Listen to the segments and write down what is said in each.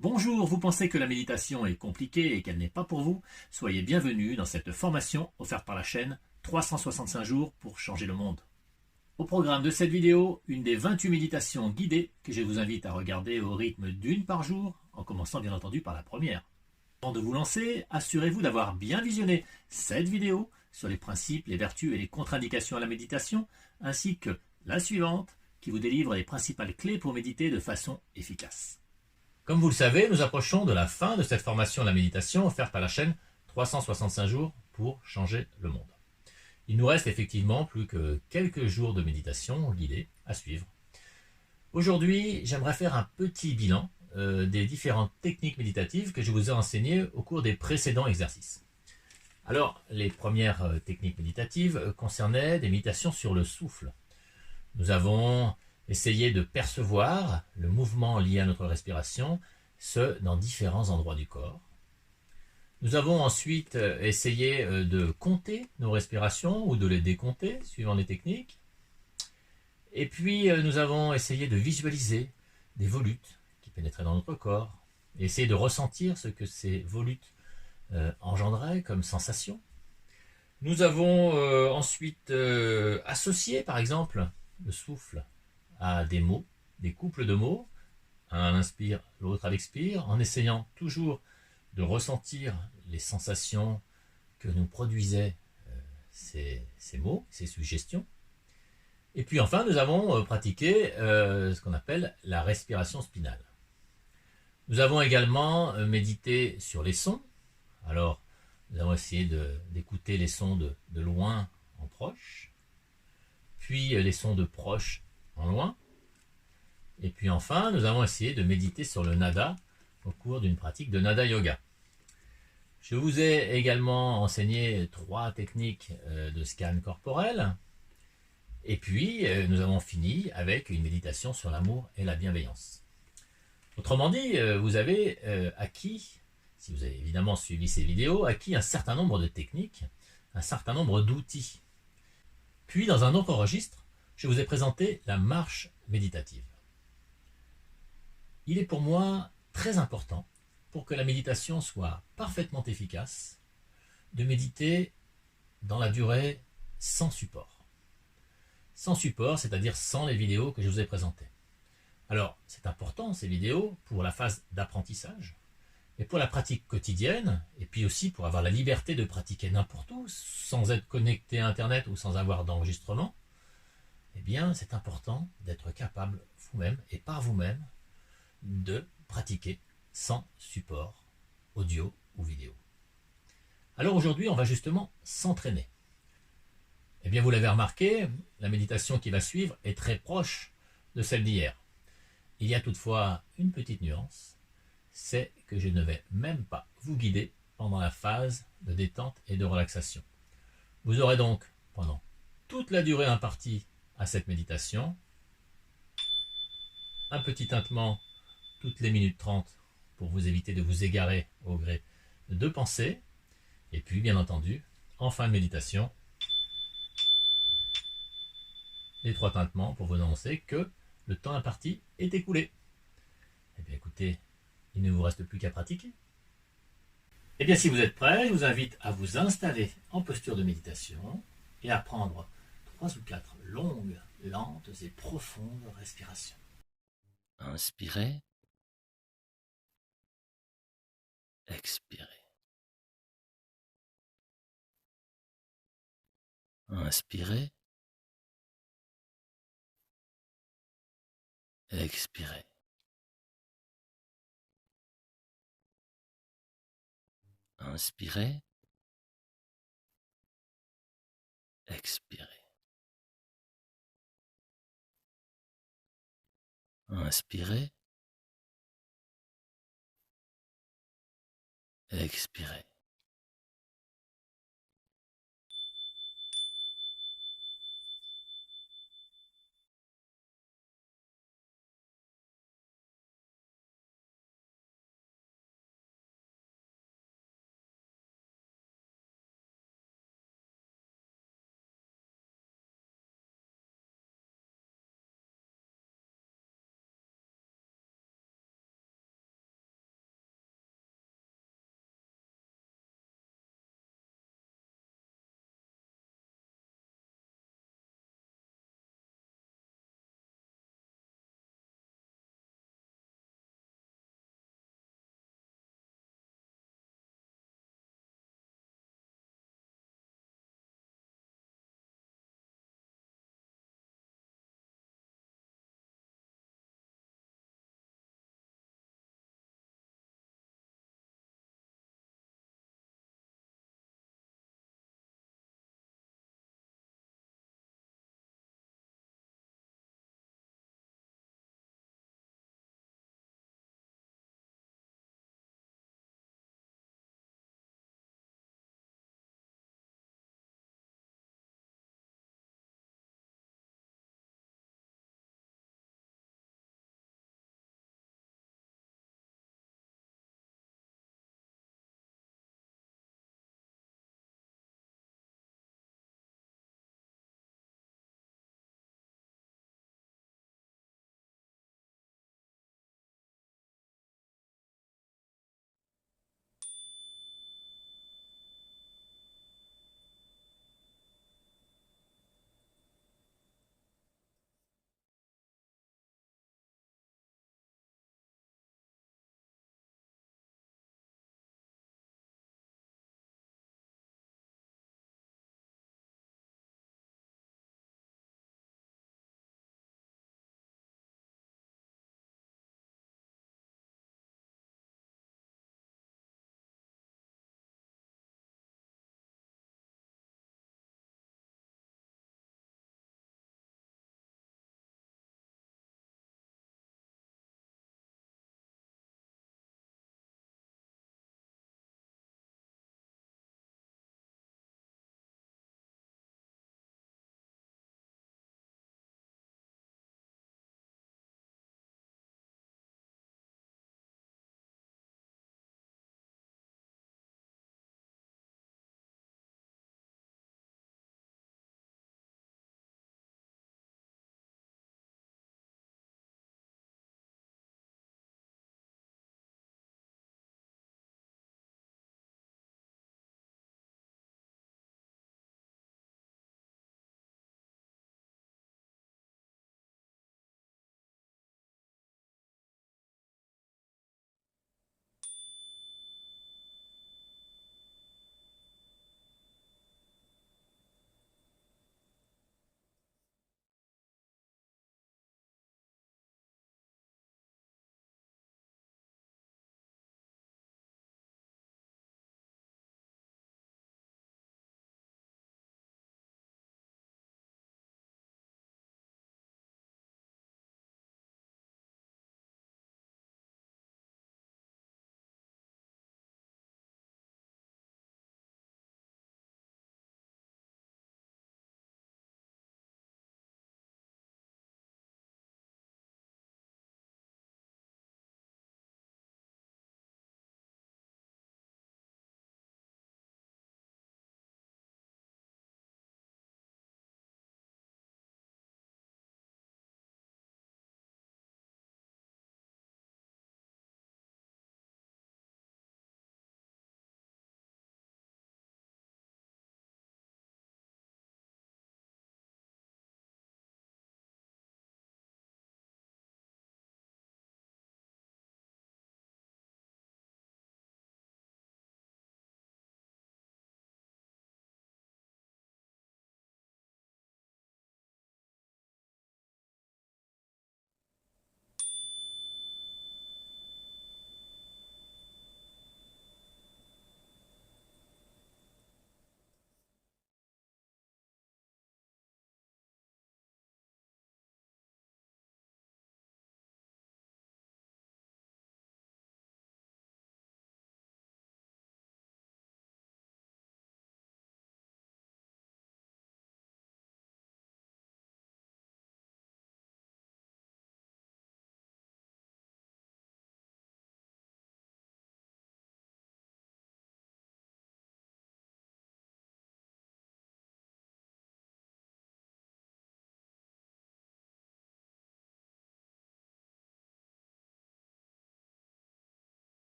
Bonjour, vous pensez que la méditation est compliquée et qu'elle n'est pas pour vous? Soyez bienvenue dans cette formation offerte par la chaîne 365 jours pour changer le monde. Au programme de cette vidéo, une des 28 méditations guidées que je vous invite à regarder au rythme d'une par jour, en commençant bien entendu par la première. Avant de vous lancer, assurez-vous d'avoir bien visionné cette vidéo sur les principes, les vertus et les contre-indications à la méditation, ainsi que la suivante qui vous délivre les principales clés pour méditer de façon efficace. Comme vous le savez, nous approchons de la fin de cette formation de la méditation offerte par la chaîne 365 jours pour changer le monde. Il nous reste effectivement plus que quelques jours de méditation guidée à suivre. Aujourd'hui, j'aimerais faire un petit bilan des différentes techniques méditatives que je vous ai enseignées au cours des précédents exercices. Alors, les premières techniques méditatives concernaient des méditations sur le souffle. Nous avons essayé de percevoir le mouvement lié à notre respiration, ce dans différents endroits du corps. Nous avons ensuite essayé de compter nos respirations ou de les décompter suivant les techniques. Et puis nous avons essayé de visualiser des volutes qui pénétraient dans notre corps et essayer de ressentir ce que ces volutes engendraient comme sensation. Nous avons ensuite associé par exemple le souffle à des mots, des couples de mots. Un inspire, l'autre à l'expire, en essayant toujours de ressentir les sensations que nous produisaient ces mots, ces suggestions. Et puis enfin, nous avons pratiqué ce qu'on appelle la respiration spinale. Nous avons également médité sur les sons. Alors, nous avons essayé d'écouter les sons de loin en proche, puis les sons de proche en loin. Et puis enfin, nous avons essayé de méditer sur le nada au cours d'une pratique de nada yoga. Je vous ai également enseigné 3 techniques de scan corporel. Et puis, nous avons fini avec une méditation sur l'amour et la bienveillance. Autrement dit, vous avez acquis, si vous avez évidemment suivi ces vidéos, acquis un certain nombre de techniques, un certain nombre d'outils. Puis, dans un autre registre, je vous ai présenté la marche méditative. Il est pour moi très important, pour que la méditation soit parfaitement efficace, de méditer dans la durée sans support. Sans support, c'est-à-dire sans les vidéos que je vous ai présentées. Alors, c'est important ces vidéos pour la phase d'apprentissage, mais pour la pratique quotidienne, et puis aussi pour avoir la liberté de pratiquer n'importe où, sans être connecté à Internet ou sans avoir d'enregistrement, eh bien, c'est important d'être capable vous-même et par vous-même de pratiquer sans support audio ou vidéo. Alors aujourd'hui, on va justement s'entraîner. Eh bien, vous l'avez remarqué, la méditation qui va suivre est très proche de celle d'hier. Il y a toutefois une petite nuance, c'est que je ne vais même pas vous guider pendant la phase de détente et de relaxation. Vous aurez donc, pendant toute la durée impartie à cette méditation, un petit tintement toutes les minutes 30 pour vous éviter de vous égarer au gré de pensées. Et puis, bien entendu, en fin de méditation, les 3 tintements pour vous annoncer que le temps imparti est écoulé. Eh bien, écoutez, il ne vous reste plus qu'à pratiquer. Eh bien, si vous êtes prêts, je vous invite à vous installer en posture de méditation et à prendre 3 ou 4 longues, lentes et profondes respirations. Inspirez. Expirez. Inspirez. Expirez. Inspirez. Expirez. Inspirez. Expirez.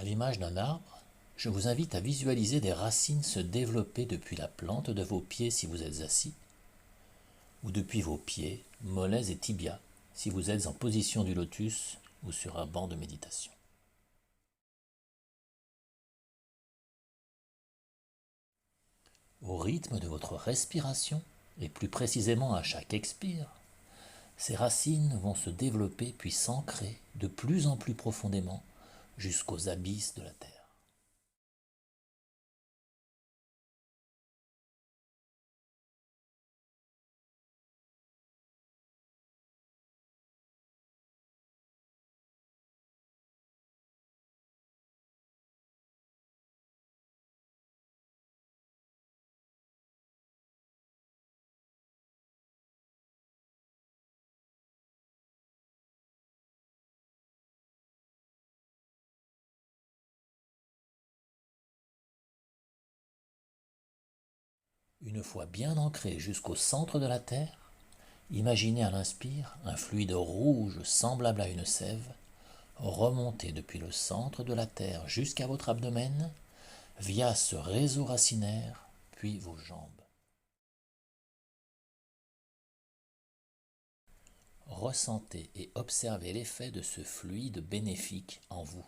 À l'image d'un arbre, je vous invite à visualiser des racines se développer depuis la plante de vos pieds si vous êtes assis, ou depuis vos pieds, mollets et tibias si vous êtes en position du lotus ou sur un banc de méditation. Au rythme de votre respiration, et plus précisément à chaque expire, ces racines vont se développer puis s'ancrer de plus en plus profondément jusqu'aux abysses de la terre. Une fois bien ancré jusqu'au centre de la terre, imaginez à l'inspire un fluide rouge semblable à une sève remonter depuis le centre de la terre jusqu'à votre abdomen via ce réseau racinaire, puis vos jambes. Ressentez et observez l'effet de ce fluide bénéfique en vous.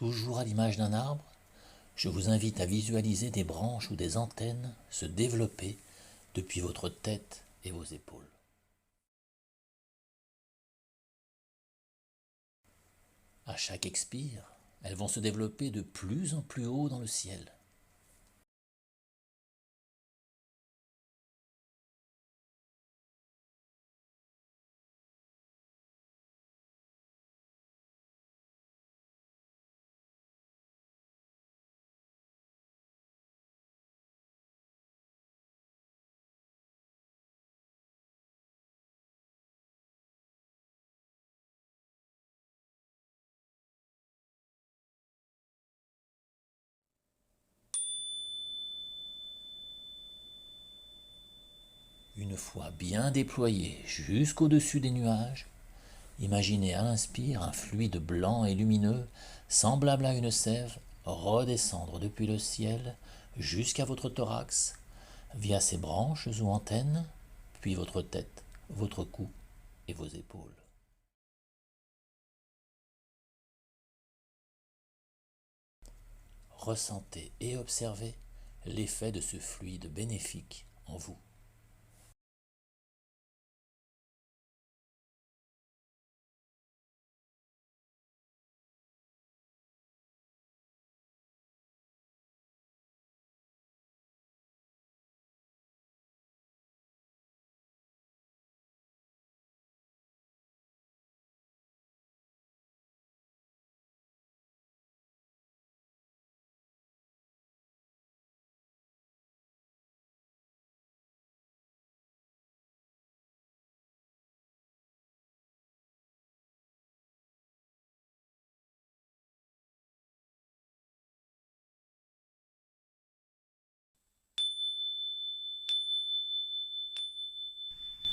Toujours à l'image d'un arbre, je vous invite à visualiser des branches ou des antennes se développer depuis votre tête et vos épaules. À chaque expire, elles vont se développer de plus en plus haut dans le ciel. Une fois bien déployées jusqu'au-dessus des nuages, imaginez à l'inspire un fluide blanc et lumineux, semblable à une sève, redescendre depuis le ciel jusqu'à votre thorax, via ses branches ou antennes, puis votre tête, votre cou et vos épaules. ressentez et observez l'effet de ce fluide bénéfique en vous.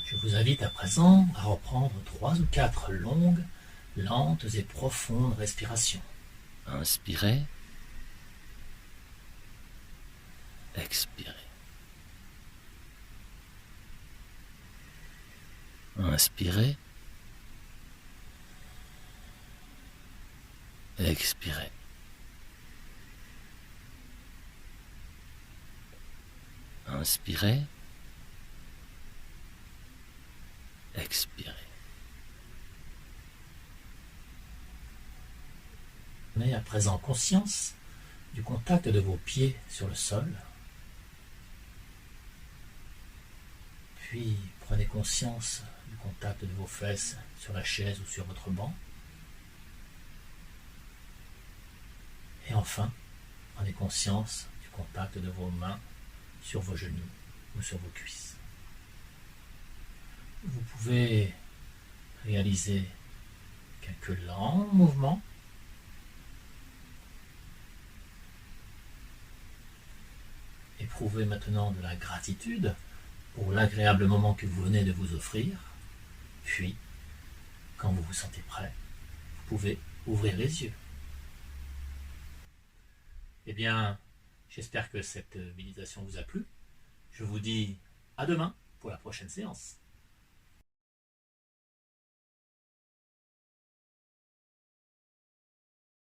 Je vous invite à présent à reprendre 3 ou 4 longues, lentes et profondes respirations. Inspirez. Expirez. Inspirez. Expirez. Inspirez. Expirez. Prenez à présent conscience du contact de vos pieds sur le sol. Puis prenez conscience du contact de vos fesses sur la chaise ou sur votre banc. Et enfin, prenez conscience du contact de vos mains sur vos genoux ou sur vos cuisses. Vous pouvez réaliser quelques lents mouvements. Éprouvez maintenant de la gratitude pour l'agréable moment que vous venez de vous offrir. Puis, quand vous vous sentez prêt, vous pouvez ouvrir les yeux. Eh bien, j'espère que cette méditation vous a plu. Je vous dis à demain pour la prochaine séance.